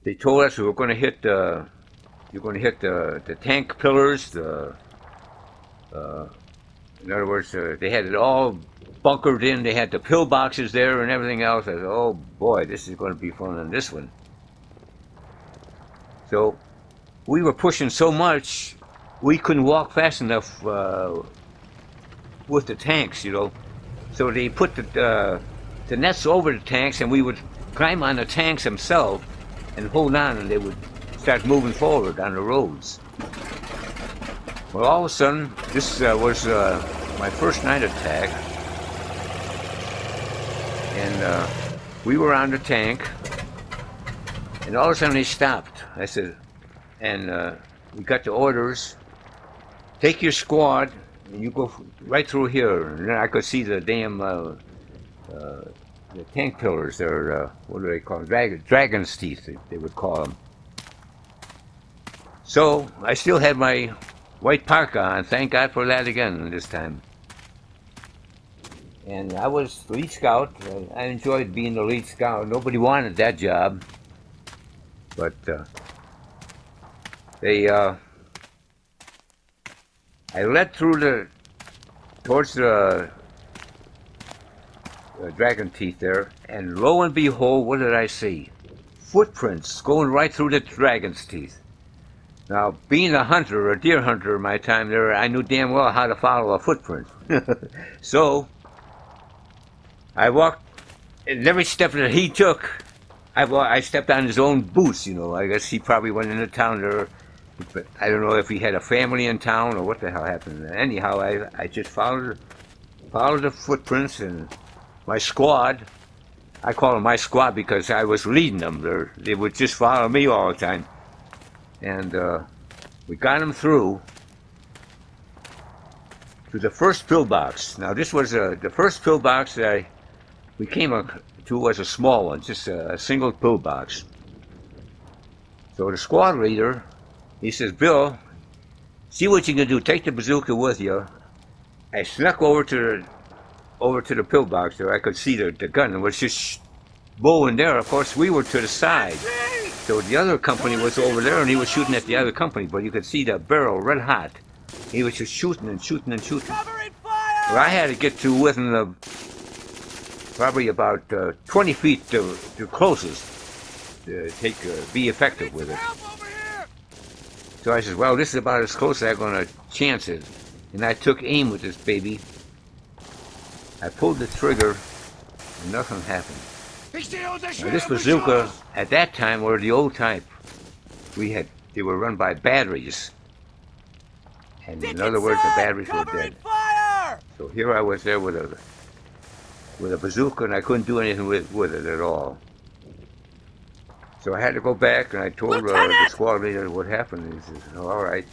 They told us we were going to hit you're going to hit the tank pillars. In other words, they had it all bunkered in. They had the pillboxes there and everything else. I said, oh boy, this is going to be fun on this one. So we were pushing so much, we couldn't walk fast enough with the tanks, you know. So they put the nets over the tanks, and we would climb on the tanks themselves and hold on, and they would start moving forward on the roads. Well, all of a sudden, this was my first night attack, and we were on the tank, and all of a sudden they stopped. I said, and we got the orders, take your squad, and you go right through here. And then I could see the damn the tank pillars. They're, what do they call them? Dragon's teeth, they would call them. So I still had my white parka on. Thank God for that again this time. And I was lead scout. I enjoyed being the lead scout. Nobody wanted that job, but I led through towards the dragon teeth there, and lo and behold, what did I see? Footprints going right through the dragon's teeth. Now, being a hunter, a deer hunter in my time there, I knew damn well how to follow a footprint. So I walked, and every step that he took, I stepped on his own boots, you know. I guess he probably went into town there. But I don't know if he had a family in town or what the hell happened. Anyhow, I just followed the footprints, and my squad, I call them my squad because I was leading them. They would just follow me all the time. And we got them through to the first pillbox. Now this was the first pillbox that we came to was a small one, just a single pillbox. So the squad leader, he says, Bill, see what you can do. Take the bazooka with you. I snuck over to the pillbox there. I could see the gun. It was just bowing there. Of course, we were to the side. So the other company was over there, and he was shooting at the other company. But you could see the barrel red hot. He was just shooting and shooting and shooting. Well, I had to get to within probably about 20 feet to closest to be effective with it. So I said, well, this is about as close as I'm going to chance it. And I took aim with this baby. I pulled the trigger, and nothing happened. Now, this bazooka, at that time, were the old type. They were run by batteries. And in other words, the batteries were dead. So here I was there with a bazooka, and I couldn't do anything with it at all. So I had to go back, and I told the squad leader what happened. He says, oh, all right,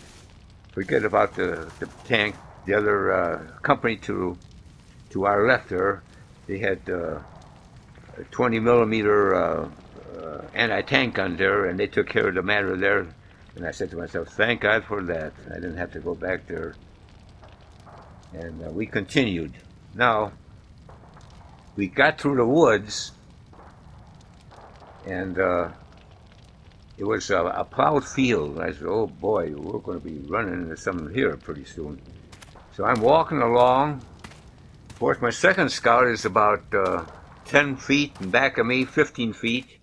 forget about the tank. The other company to our left there, they had a 20 millimeter anti-tank gun there, and they took care of the matter there. And I said to myself, thank God for that. I didn't have to go back there. And we continued. Now, we got through the woods, and it was a plowed field. I said, oh boy, we're going to be running into something here pretty soon. So I'm walking along. Of course, my second scout is about 10 feet, and back of me, 15 feet.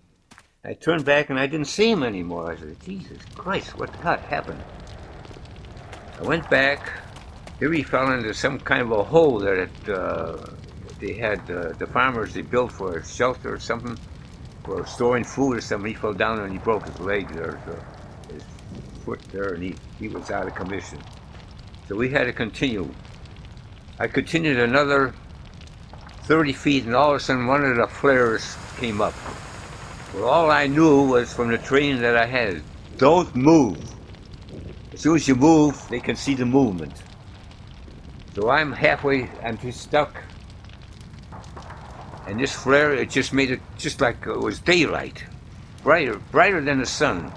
I turned back, and I didn't see him anymore. I said, Jesus Christ, what happened? I went back. Here he fell into some kind of a hole that they had, the farmers, they built for a shelter or something, for storing food or something. He fell down and he broke his leg there, so his foot there, and he was out of commission. So we had to continue. I continued another 30 feet, and all of a sudden one of the flares came up. Well, all I knew was from the training that I had, don't move. As soon as you move, they can see the movement. So I'm just stuck. And this flare, it just made it just like it was daylight. Brighter than the sun.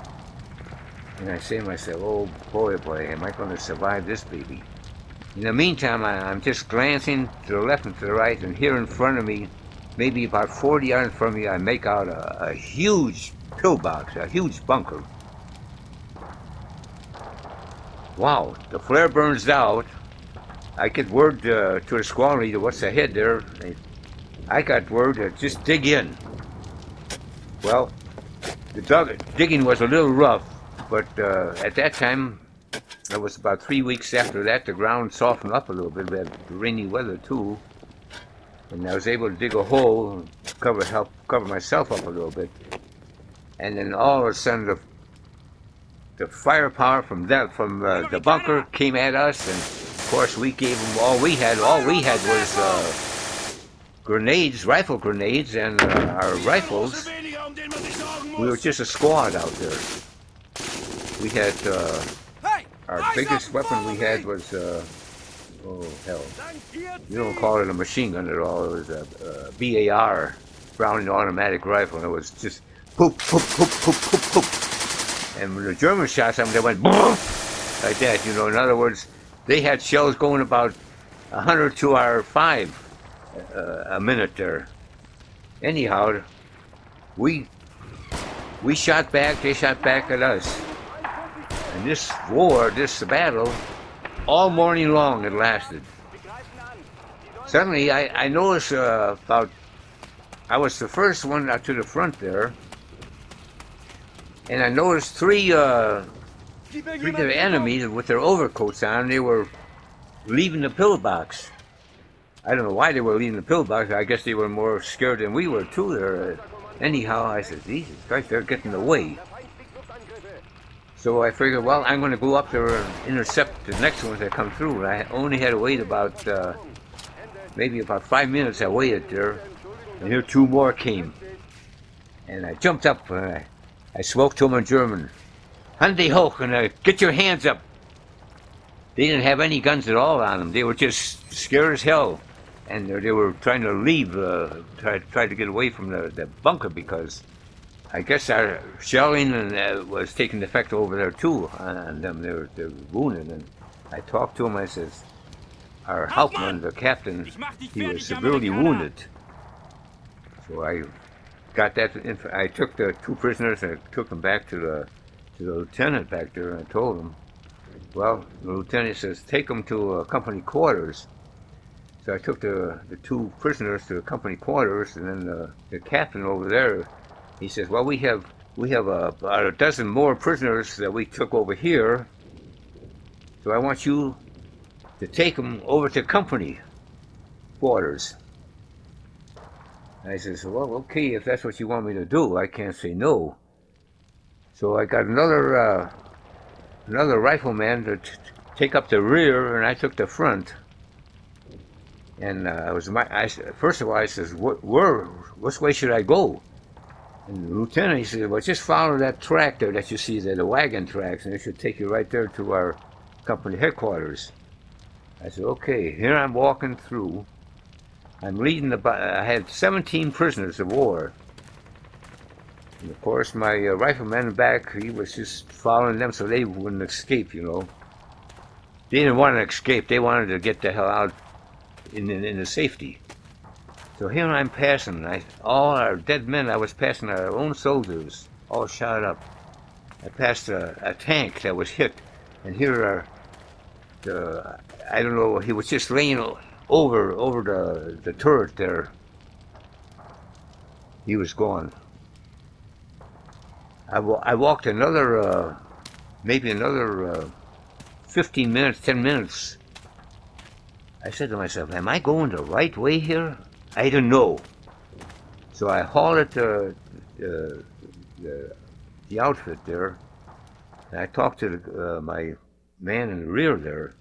And I say to myself, oh boy, am I going to survive this baby? In the meantime, I'm just glancing to the left and to the right, and here in front of me, maybe about 40 yards from me, I make out a huge pillbox, a huge bunker. Wow, the flare burns out. I get word to the squad leader what's ahead there. I got word to just dig in. Well, the digging was a little rough, but at that time, it was about 3 weeks after that, the ground softened up a little bit. We had rainy weather too, and I was able to dig a hole, help cover myself up a little bit. And then all of a sudden, the firepower from the bunker came at us, and of course we gave them all we had. All we had was grenades, rifle grenades, and our rifles. We were just a squad out there. We had our biggest weapon we had was oh hell, you don't call it a machine gun at all. It was a BAR, Browning automatic rifle, and it was just poop, poop, poop, poop, poop, poop. And when the Germans shot something, they went boom, like that. You know, in other words, they had shells going about 100 to our 5 a minute there. Anyhow, we shot back, they shot back at us. And this war, this battle, all morning long it lasted. Suddenly, I noticed I was the first one out to the front there, and I noticed three of the enemies with their overcoats on. They were leaving the pillbox. I don't know why they were leaving the pillbox. I guess they were more scared than we were too there. Anyhow, I said, Jesus Christ, they're getting away. So I figured, well, I'm going to go up there and intercept the next ones that come through. I only had to wait about, maybe about 5 minutes. I waited there, and here 2 more came. And I jumped up, and I spoke to them in German. Hande hoch, and get your hands up. They didn't have any guns at all on them. They were just scared as hell. And they were trying to leave, try to get away from the bunker, because I guess our shelling was taking effect over there too on them. They were wounded. And I talked to him. I says, our Hauptmann, the captain, he was severely wounded. So I got that. I took the 2 prisoners and I took them back to the lieutenant back there. And I told him, well, the lieutenant says, take them to company quarters. So I took the 2 prisoners to the company quarters, and then the captain over there, he says, well, we have about a dozen more prisoners that we took over here, so I want you to take them over to company quarters. And I says, well, okay, if that's what you want me to do, I can't say no. So I got another rifleman to take up the rear, and I took the front. And first of all, I says, which way should I go? And the lieutenant, he said, well, just follow that track there that you see there, the wagon tracks, and it should take you right there to our company headquarters. I said, okay. Here I'm walking through. I'm leading I had 17 prisoners of war. And of course, my rifleman back, he was just following them so they wouldn't escape, you know. They didn't want to escape. They wanted to get the hell out in the safety. So here I'm passing. All our dead men, I was passing our own soldiers, all shot up. I passed a tank that was hit, and here are I don't know, he was just laying over the turret there. He was gone. I walked maybe another 15 minutes, 10 minutes. I said to myself, am I going the right way here? I don't know. So I halted the outfit there, and I talked to my man in the rear there.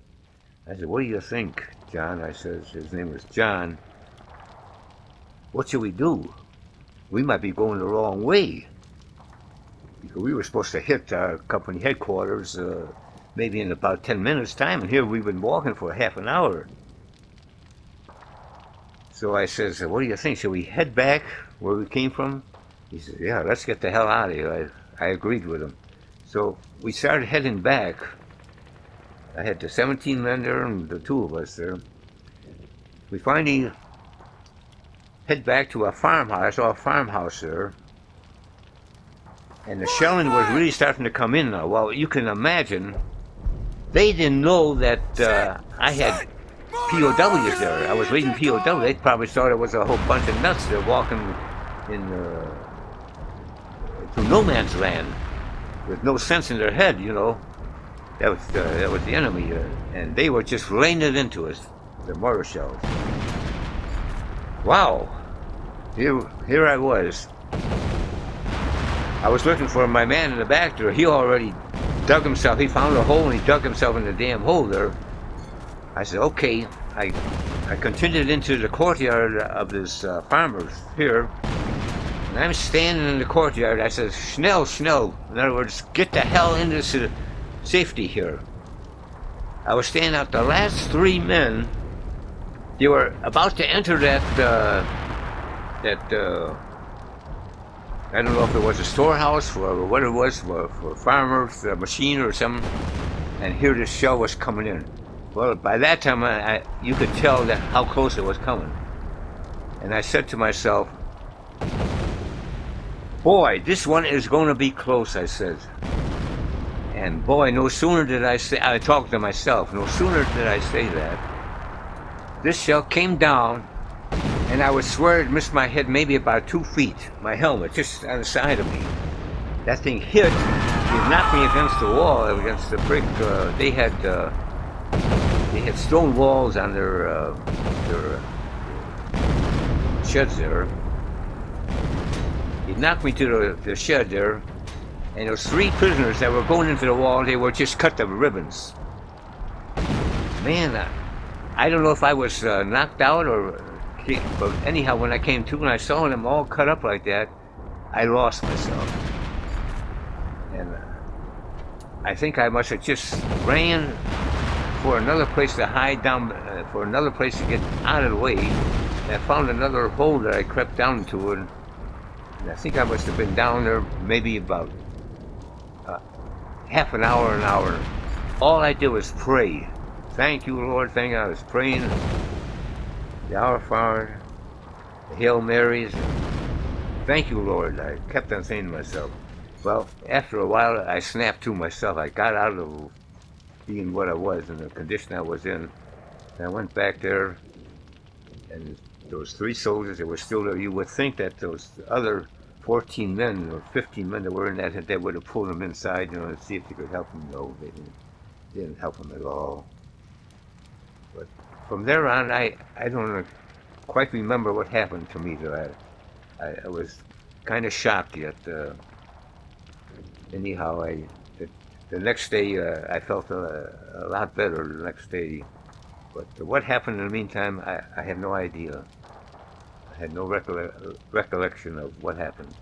I said, what do you think, John? I says, his name was John. What should we do? We might be going the wrong way. Because we were supposed to hit our company headquarters maybe in about 10 minutes' time, and here we've been walking for half an hour. So I says, what do you think? Should we head back where we came from? He says, yeah, let's get the hell out of here. I agreed with him. So we started heading back. I had the 17 men there and the 2 of us there. We finally head back to a farmhouse. I saw a farmhouse there. And the shelling was really starting to come in now. Well, you can imagine they didn't know that I had POWs there. I was leading POWs. They probably thought it was a whole bunch of nuts. They're walking in through no man's land with no sense in their head, you know. That was the enemy, and they were just laying it into us, the mortar shells. Wow, here I was. I was looking for my man in the back there. He already dug himself. He found a hole and he dug himself in the damn hole there. I said, okay. I continued into the courtyard of this farmer's here. And I'm standing in the courtyard. I said, Schnell. In other words, get the hell into safety here. I was standing out. The last three men, they were about to enter that I don't know if it was a storehouse or what it was for farmers, a machine or something. And here this shell was coming in. Well, by that time, you could tell that how close it was coming. And I said to myself, boy, this one is going to be close, I said. And boy, no sooner did I talked to myself, no sooner did I say that, this shell came down, and I would swear it missed my head maybe about 2 feet, my helmet, just on the side of me. That thing hit, it knocked me against the wall, against the brick. They had stone walls on their sheds there. It knocked me to the shed there, and there was 3 prisoners that were going into the wall. They were just cut to ribbons. Man, I don't know if I was knocked out or, but anyhow, when I came to and I saw them all cut up like that, I lost myself. And I think I must have just ran for another place to hide down, for another place to get out of the way. And I found another hole that I crept down to, and I think I must have been down there maybe about half an hour. All I did was pray. Thank you, Lord. Thank you. I was praying the Our Father, the Hail Marys. Thank you, Lord. I kept on saying to myself. Well, after a while, I snapped to myself. I got out of being what I was and the condition I was in. And I went back there, and those 3 soldiers that were still there, you would think that those other 14 men or 15 men that were in that, they would have pulled them inside, you know, to see if they could help them. No, they didn't help them at all. But from there on, I don't quite remember what happened to me there. I was kind of shocked yet. Anyhow, the next day I felt a lot better the next day. But what happened in the meantime, I have no idea. I had no recollection of what happened.